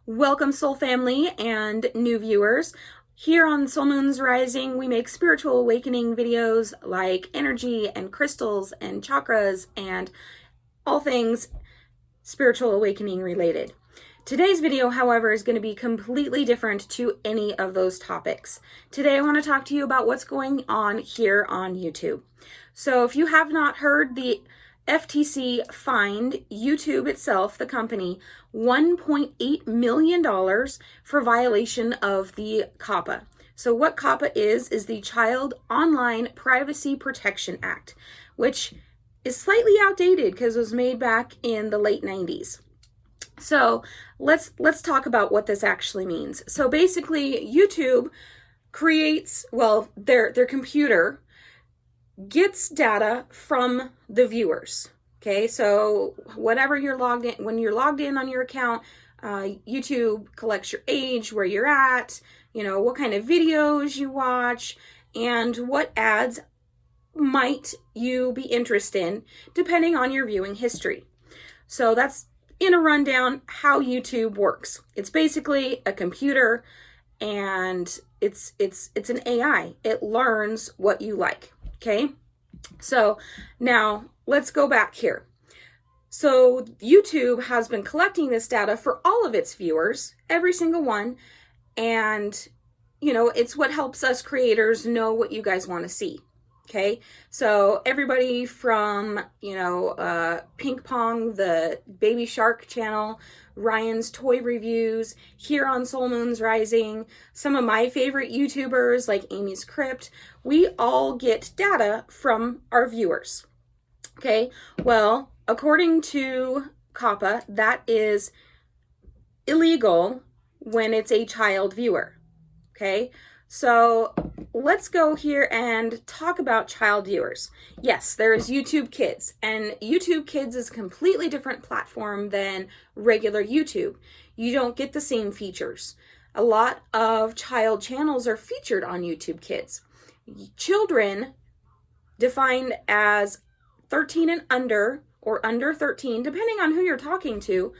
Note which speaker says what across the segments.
Speaker 1: Welcome, Soul Family and new viewers. Here on Soul Moons Rising, we make spiritual awakening videos like energy and crystals and chakras and all things spiritual awakening related. Today's video, however, is going to be completely different to any of those topics. Today, I want to talk to you about what's going on here on YouTube. So if you have not heard, the FTC fined YouTube itself, the company, $1.8 million for violation of the COPPA. So what COPPA is the Child Online Privacy Protection Act, which is slightly outdated because it was made back in the late 90s. So let's talk about what this actually means. So basically, YouTube creates, well, their computer gets data from the viewers. Okay, so whatever you're logged in, when you're logged in on your account, YouTube collects your age, where you're at, what kind of videos you watch, and what ads might you be interested in, depending on your viewing history. So that's in a rundown how YouTube works. It's basically a computer, and it's an AI. It learns what you like. Okay, so now let's go back here. So YouTube has been collecting this data for all of its viewers, every single one, and it's what helps us creators know what you guys want to see. Okay, so everybody from, Ping Pong, the Baby Shark channel, Ryan's toy reviews, here on Soul Moons Rising, some of my favorite YouTubers like Amy's Crypt, we all get data from our viewers. Okay, well, according to COPPA, that is illegal when it's a child viewer. Okay, so let's go here and talk about child viewers. Yes, there is YouTube Kids, and YouTube Kids is a completely different platform than regular YouTube. You don't get the same features. A lot of child channels are featured on YouTube Kids. Children, defined as 13 and under, or under 13, depending on who you're talking to,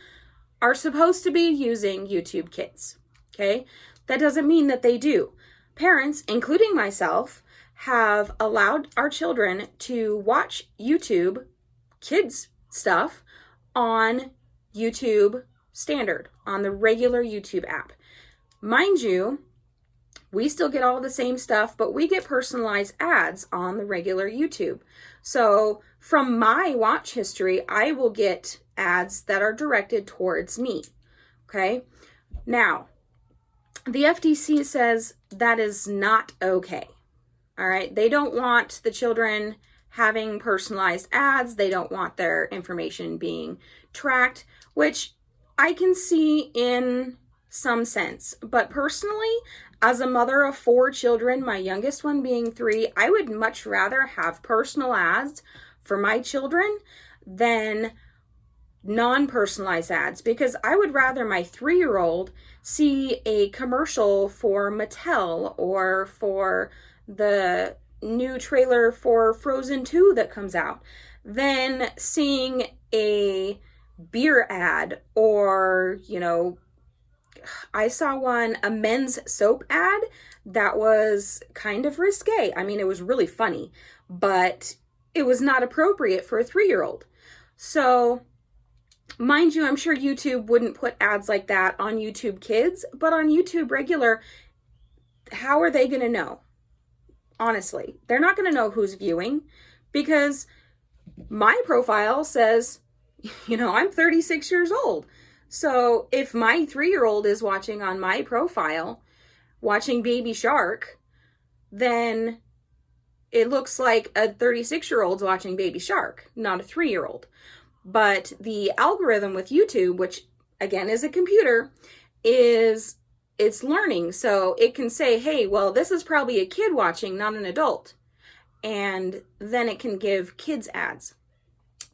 Speaker 1: are supposed to be using YouTube Kids. Okay, that doesn't mean that they do. Parents, including myself, have allowed our children to watch YouTube Kids stuff on YouTube Standard, on the regular YouTube app. Mind you, we still get all the same stuff, but we get personalized ads on the regular YouTube. So from my watch history, I will get ads that are directed towards me. Okay, now, the FTC says that is not okay. All right. They don't want the children having personalized ads. They don't want their information being tracked, which I can see in some sense. But personally, as a mother of 4 children, my youngest one being 3, I would much rather have personal ads for my children than non-personalized ads, because I would rather my 3-year-old see a commercial for Mattel or for the new trailer for Frozen 2 that comes out than seeing a beer ad, or I saw a men's soap ad that was kind of risque. I mean, it was really funny, but it was not appropriate for a 3-year-old. So mind you, I'm sure YouTube wouldn't put ads like that on YouTube Kids, but on YouTube regular, how are they going to know? Honestly, they're not going to know who's viewing, because my profile says, I'm 36 years old. So if my 3-year-old is watching on my profile, watching Baby Shark, then it looks like a 36-year-old's watching Baby Shark, not a 3-year-old. But the algorithm with YouTube, which again is a computer, it's learning. So it can say, hey, well, this is probably a kid watching, not an adult. And then it can give kids ads,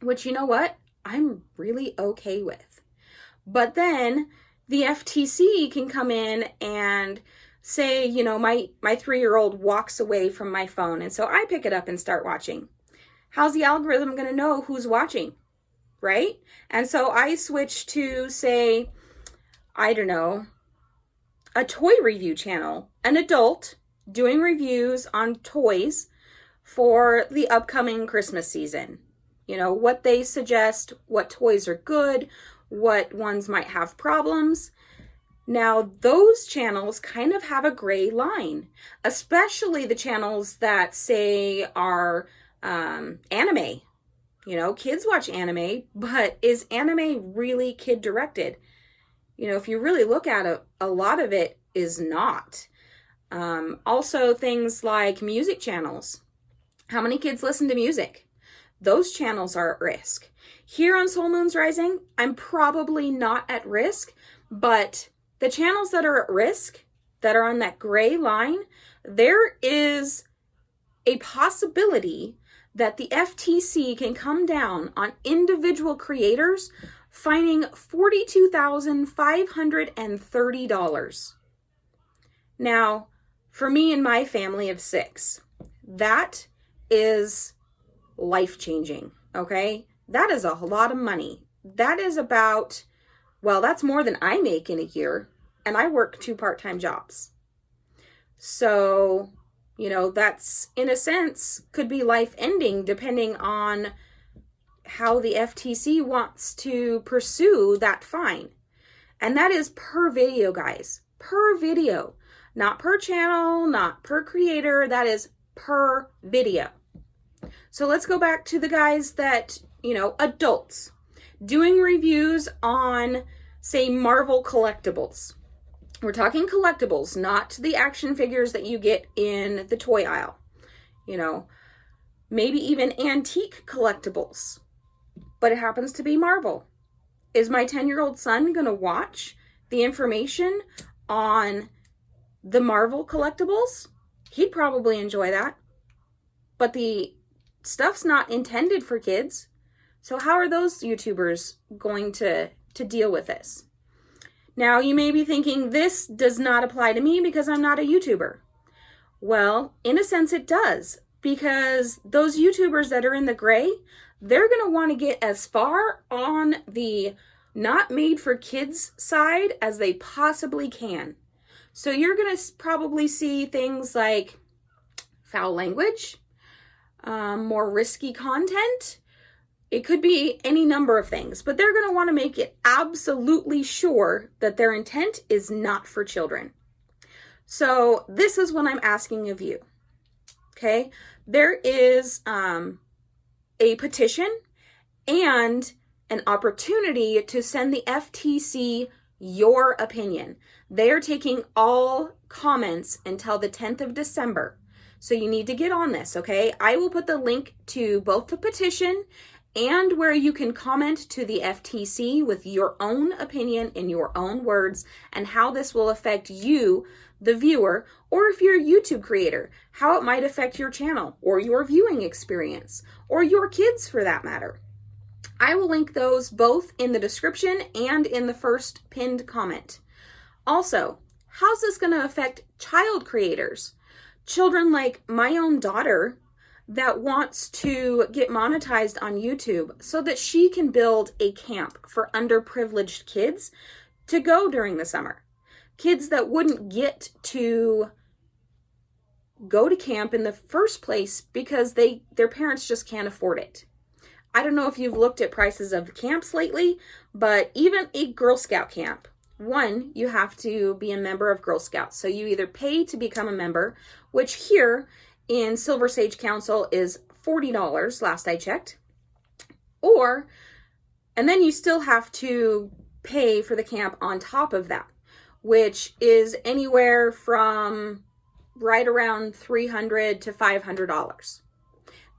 Speaker 1: which, you know what, I'm really okay with. But then the FTC can come in and say, my 3-year-old walks away from my phone, and so I pick it up and start watching. How's the algorithm going to know who's watching? Right? And so I switch to, say, I don't know, a toy review channel, an adult doing reviews on toys for the upcoming Christmas season. You know, what they suggest, what toys are good, what ones might have problems. Now, those channels kind of have a gray line, especially the channels that say are anime. You know, kids watch anime, but is anime really kid directed? You know, if you really look at it, a lot of it is not. Also, things like music channels. How many kids listen to music? Those channels are at risk. Here on Soul Moons Rising, I'm probably not at risk, but the channels that are at risk, that are on that gray line, there is a possibility that the FTC can come down on individual creators fining $42,530. Now, for me and my family of 6, that is life-changing, okay? That is a lot of money. That is about, well, that's more than I make in a year, and I work 2 part-time jobs. So, you know, that's, in a sense, could be life-ending depending on how the FTC wants to pursue that fine. And that is per video, guys. Per video. Not per channel, not per creator. That is per video. So let's go back to the guys that, you know, adults doing reviews on, say, Marvel collectibles. We're talking collectibles, not the action figures that you get in the toy aisle. You know, maybe even antique collectibles, but it happens to be Marvel. Is my 10-year-old son going to watch the information on the Marvel collectibles? He'd probably enjoy that. But the stuff's not intended for kids. So how are those YouTubers going to deal with this? Now, you may be thinking, this does not apply to me because I'm not a YouTuber. Well, in a sense it does, because those YouTubers that are in the gray, they're going to want to get as far on the not made for kids side as they possibly can. So you're going to probably see things like foul language, more risky content. It could be any number of things, but they're going to want to make it absolutely sure that their intent is not for children. So this is what I'm asking of you. Okay, there is a petition and an opportunity to send the FTC your opinion. They are taking all comments until the 10th of December. So you need to get on this, okay? I will put the link to both the petition and where you can comment to the FTC with your own opinion in your own words and how this will affect you, the viewer, or if you're a YouTube creator, how it might affect your channel or your viewing experience or your kids for that matter. I will link those both in the description and in the first pinned comment. Also, how's this going to affect child creators? Children like my own daughter that wants to get monetized on YouTube so that she can build a camp for underprivileged kids to go during the summer. Kids that wouldn't get to go to camp in the first place because their parents just can't afford it. I don't know if you've looked at prices of camps lately, but even a Girl Scout camp, one, you have to be a member of Girl Scouts. So you either pay to become a member, which here in Silver Sage Council is $40 last I checked, and then you still have to pay for the camp on top of that, which is anywhere from right around $300 to $500.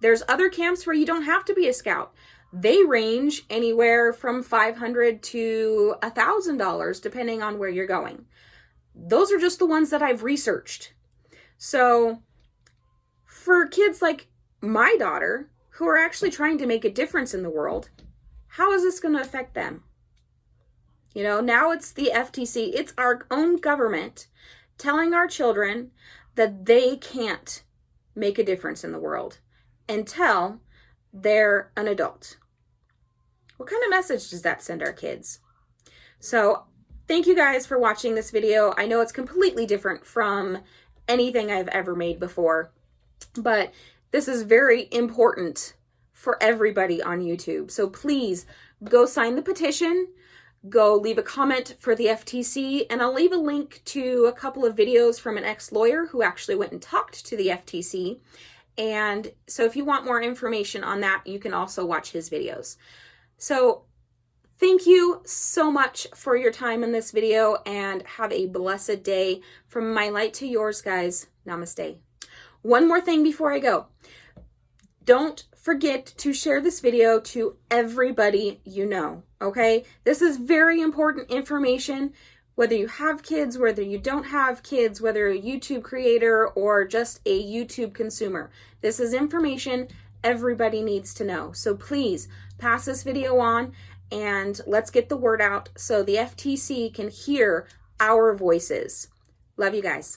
Speaker 1: There's other camps where you don't have to be a scout. They range anywhere from $500 to $1,000 depending on where you're going. Those are just the ones that I've researched. So for kids like my daughter who are actually trying to make a difference in the world, how is this going to affect them? You know, now it's the FTC, it's our own government telling our children that they can't make a difference in the world until they're an adult. What kind of message does that send our kids? So thank you guys for watching this video. I know it's completely different from anything I've ever made before, but this is very important for everybody on YouTube. So please go sign the petition, go leave a comment for the FTC, and I'll leave a link to a couple of videos from an ex-lawyer who actually went and talked to the FTC. And so if you want more information on that, you can also watch his videos. So thank you so much for your time in this video, and have a blessed day. From my light to yours, guys. Namaste. One more thing before I go. Don't forget to share this video to everybody you know, okay? This is very important information, whether you have kids, whether you don't have kids, whether you're a YouTube creator or just a YouTube consumer. This is information everybody needs to know. So please pass this video on and let's get the word out so the FTC can hear our voices. Love you guys.